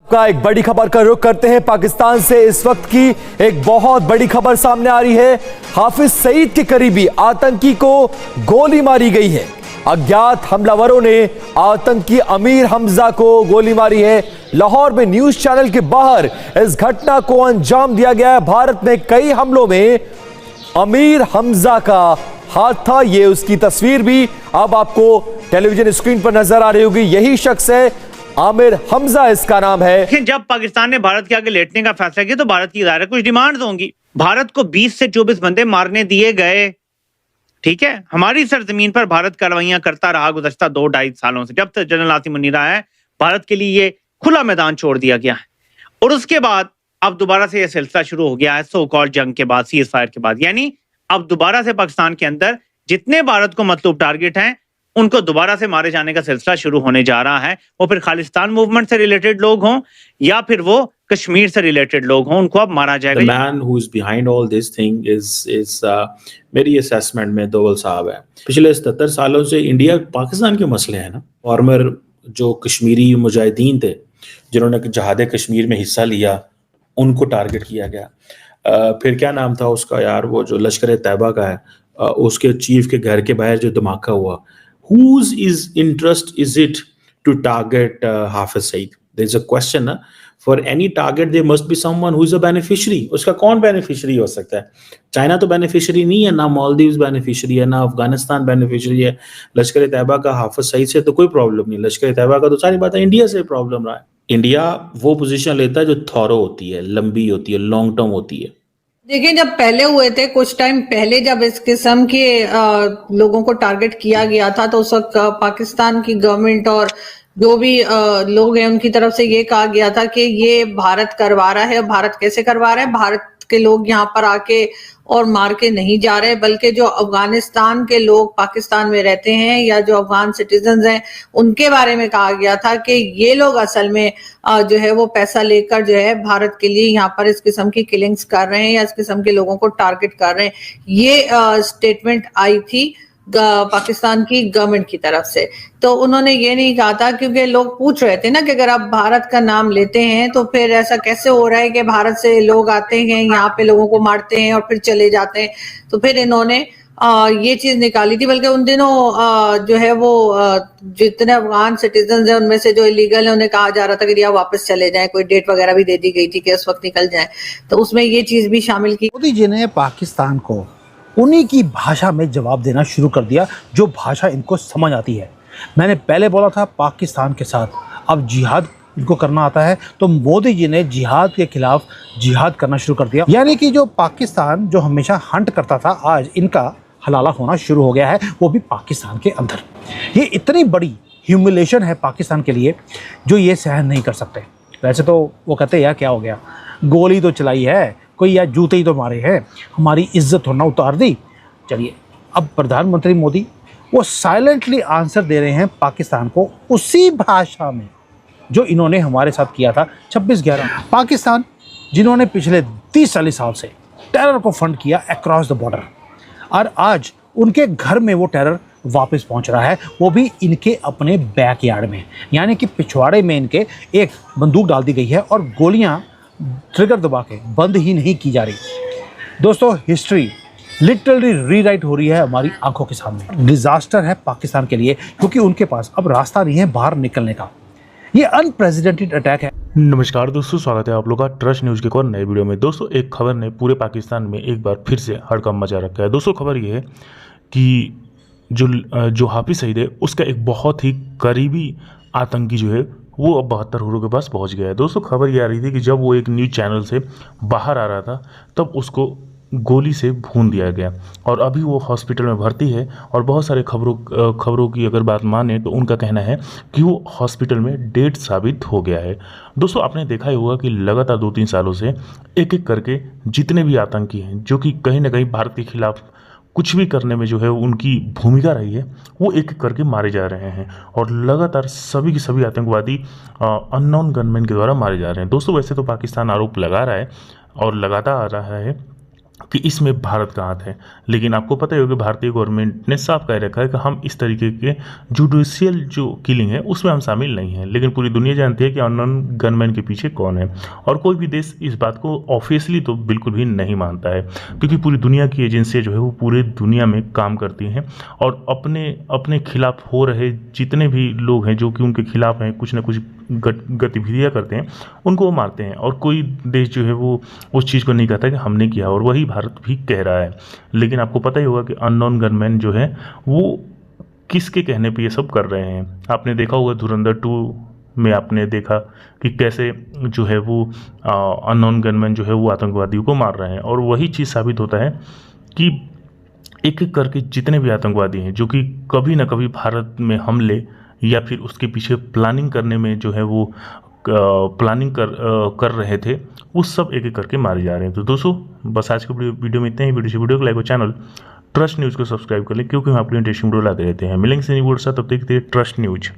का एक बड़ी खबर का रुख करते हैं। पाकिस्तान से इस वक्त की एक बहुत बड़ी खबर सामने आ रही है। हाफिज सईद के करीबी आतंकी को गोली मारी गई है। अज्ञात हमलावरों ने आतंकी अमीर हमजा को गोली मारी है। लाहौर में न्यूज चैनल के बाहर इस घटना को अंजाम दिया गया है। भारत में कई हमलों में अमीर हमजा का हाथ था। ये उसकी तस्वीर भी अब आपको टेलीविजन स्क्रीन पर नजर आ रही होगी। यही शख्स है, आमिर हमजा इसका नाम है। लेकिन जब पाकिस्तान ने भारत के आगे लेटने का फैसला किया तो भारत की ज़ाहिर कुछ डिमांड्स होंगी। भारत को 20 से 24 बंदे मारने दिए गए, ठीक है। हमारी सरजमीन पर भारत कार्रवाइयां करता रहा गुज़श्ता 2-2.5 सालों से। जब तक जनरल आसिम मुनीर आया है, भारत के लिए ये खुला मैदान छोड़ दिया गया है। और उसके बाद अब दोबारा से यह सिलसिला शुरू हो गया है, सो कॉल्ड जंग के बाद, सीज फायर के बाद। यानी अब दोबारा से पाकिस्तान के अंदर जितने भारत को मतलूब टारगेट हैं उनको दोबारा से मारे जाने का सिलसिला शुरू होने जा रहा है। वो फिर खालिस्तान मूवमेंट से रिलेटेड लोग हों या फिर वो कश्मीर से रिलेटेड लोग हों, उनको अब मारा जाएगा। The man who is behind all this thing is मेरी असेसमेंट में दोवल साहब है। पिछले 77 सालों से इंडिया पाकिस्तान के मसले हैं ना। फॉर्मर जो कश्मीरी मुजाहिदीन थे जिन्होंने जहाद कश्मीर में हिस्सा लिया, उनको टारगेट किया गया। फिर क्या नाम था उसका यार, वो जो लश्कर तैयबा का है, उसके चीफ के घर के बाहर जो धमाका हुआ। Whose is interest is it to target Hafiz Saeed? There is a question ना। For any target there must be someone who is a beneficiary. उसका कौन बेनिफिशियरी हो सकता है? चाइना तो बेनिफिशियरी नहीं है, ना मालदीव्स बेनिफिशियरी है, ना अफगानिस्तान बेनिफिशियरी है। लश्कर तैयबा का हाफिज सईद से तो कोई प्रॉब्लम नहीं। लश्कर तैयबा का तो सारी बात है इंडिया से प्रॉब्लम रहा है। इंडिया वो पोजीशन लेता है जो थॉरो होती है, लंबी होती है, लॉन्ग टर्म होती है। देखिए, जब पहले हुए थे कुछ टाइम पहले, जब इस किस्म के लोगों को टारगेट किया गया था तो उस वक्त पाकिस्तान की गवर्नमेंट और जो भी लोग हैं उनकी तरफ से ये कहा गया था कि ये भारत करवा रहा है। भारत कैसे करवा रहा है? भारत के लोग यहाँ पर आके और मार के नहीं जा रहे, बल्कि जो अफगानिस्तान के लोग पाकिस्तान में रहते हैं या जो अफगान सिटीजन हैं उनके बारे में कहा गया था कि ये लोग असल में जो है वो पैसा लेकर जो है भारत के लिए यहाँ पर इस किस्म की किलिंग्स कर रहे हैं या इस किस्म के लोगों को टारगेट कर रहे हैं। ये स्टेटमेंट आई थी पाकिस्तान की गवर्नमेंट की तरफ से। तो उन्होंने ये नहीं कहा था, क्योंकि लोग पूछ रहे थे ना कि अगर आप भारत का नाम लेते हैं तो फिर ऐसा कैसे हो रहा है कि भारत से लोग आते हैं यहाँ पे लोगों को मारते हैं और फिर चले जाते हैं। तो फिर इन्होंने ये चीज निकाली थी। बल्कि उन दिनों जो है वो जितने अफगान सिटीजन हैं उनमें से जो इलीगल है उन्हें कहा जा रहा था कि या वापस चले जाएं। कोई डेट वगैरह भी दे दी गई थी कि उस वक्त निकल जाएं। तो उसमें ये चीज भी शामिल की। मोदी जी ने पाकिस्तान को उन्हीं की भाषा में जवाब देना शुरू कर दिया जो भाषा इनको समझ आती है। मैंने पहले बोला था पाकिस्तान के साथ अब जिहाद इनको करना आता है, तो मोदी जी ने जिहाद के खिलाफ जिहाद करना शुरू कर दिया। यानी कि जो पाकिस्तान जो हमेशा हंट करता था, आज इनका हलाला होना शुरू हो गया है, वो भी पाकिस्तान के अंदर। ये इतनी बड़ी ह्यूमिलेशन है पाकिस्तान के लिए जो ये सहन नहीं कर सकते। वैसे तो वो कहते हैं यार क्या हो गया, गोली तो चलाई है, कोई या जूते ही तो मारे हैं, हमारी इज्जत होना उतार दी। चलिए, अब प्रधानमंत्री मोदी वो साइलेंटली आंसर दे रहे हैं पाकिस्तान को उसी भाषा में जो इन्होंने हमारे साथ किया था 26/11। पाकिस्तान जिन्होंने पिछले 30-40 साल से टेरर को फंड किया अक्रॉस द बॉर्डर, और आज उनके घर में वो टेरर वापस पहुंच रहा है, वो भी इनके अपने बैकयार्ड में। यानी कि पिछवाड़े में इनके एक बंदूक डाल दी गई है और गोलियां ट्रिगर दबा के बंद ही नहीं की जा रही। दोस्तों, हिस्ट्री लिटरली रीराइट हो रही है हमारी आंखों के सामने। डिजास्टर है पाकिस्तान के लिए, क्योंकि उनके पास अब रास्ता नहीं है बाहर निकलने का। ये अनप्रेसिडेंटेड अटैक है। नमस्कार दोस्तों, स्वागत है आप लोगों का ट्रस्ट न्यूज़ के एक और नए वीडियो में। दोस्तों, एक खबर ने पूरे पाकिस्तान में एक बार फिर से हड़कंप मचा रखा है। दोस्तों, खबर ये है कि जो हाफिज सईद है उसका एक बहुत ही करीबी आतंकी जो है वो अब 72 हुरों के पास पहुंच गया है। दोस्तों, खबर ये आ रही थी कि जब वो एक न्यूज़ चैनल से बाहर आ रहा था तब उसको गोली से भून दिया गया और अभी वो हॉस्पिटल में भर्ती है। और बहुत सारे खबरों की अगर बात माने तो उनका कहना है कि वो हॉस्पिटल में डेड साबित हो गया है। दोस्तों, आपने देखा ही होगा कि लगातार 2-3 सालों से एक एक करके जितने भी आतंकी हैं जो कि कहीं ना कहीं भारत के खिलाफ कुछ भी करने में जो है उनकी भूमिका रही है, वो एक एक करके मारे जा रहे हैं। और लगातार सभी के सभी आतंकवादी अननोन गनमैन के द्वारा मारे जा रहे हैं। दोस्तों, वैसे तो पाकिस्तान आरोप लगा रहा है और लगाता आ रहा है कि इसमें भारत का हाथ है। लेकिन आपको पता ही होगा भारतीय गवर्नमेंट ने साफ कह रखा है कि हम इस तरीके के जुडिशियल जो किलिंग है उसमें हम शामिल नहीं हैं। लेकिन पूरी दुनिया जानती है कि अननोन गनमैन के पीछे कौन है, और कोई भी देश इस बात को ऑफिशियली तो बिल्कुल भी नहीं मानता है, क्योंकि पूरी दुनिया की एजेंसियाँ जो है वो पूरे दुनिया में काम करती हैं और अपने अपने खिलाफ हो रहे जितने भी लोग हैं जो कि उनके खिलाफ हैं, कुछ ना कुछ गतिविधियाँ करते हैं, उनको वो मारते हैं। और कोई देश जो है वो उस चीज़ को नहीं कहता कि हमने किया, और वही भारत भी कह रहा है। लेकिन आपको पता ही होगा कि अननोन गनमैन जो है वो किसके कहने पे ये सब कर रहे हैं। आपने देखा होगा धुरंधर 2 में आपने देखा कि कैसे जो है वो अननोन गनमैन जो है वो आतंकवादियों को मार रहे हैं। और वही चीज़ साबित होता है कि एक एक करके जितने भी आतंकवादी हैं जो कि कभी ना कभी भारत में हमले या फिर उसके पीछे प्लानिंग करने में जो है वो प्लानिंग कर रहे थे, वो सब एक एक करके मारे जा रहे हैं। तो दोस्तों बस आज के वीडियो में इतना ही। वीडियो को लाइक और चैनल ट्रस्ट न्यूज़ को सब्सक्राइब कर लें, क्योंकि हम आपके इंटरेस्टिंग वीडियो लाते रहते हैं। मिलेंगे से न्यू वीडियो साथ, तब तक के लिए ट्रस्ट न्यूज़।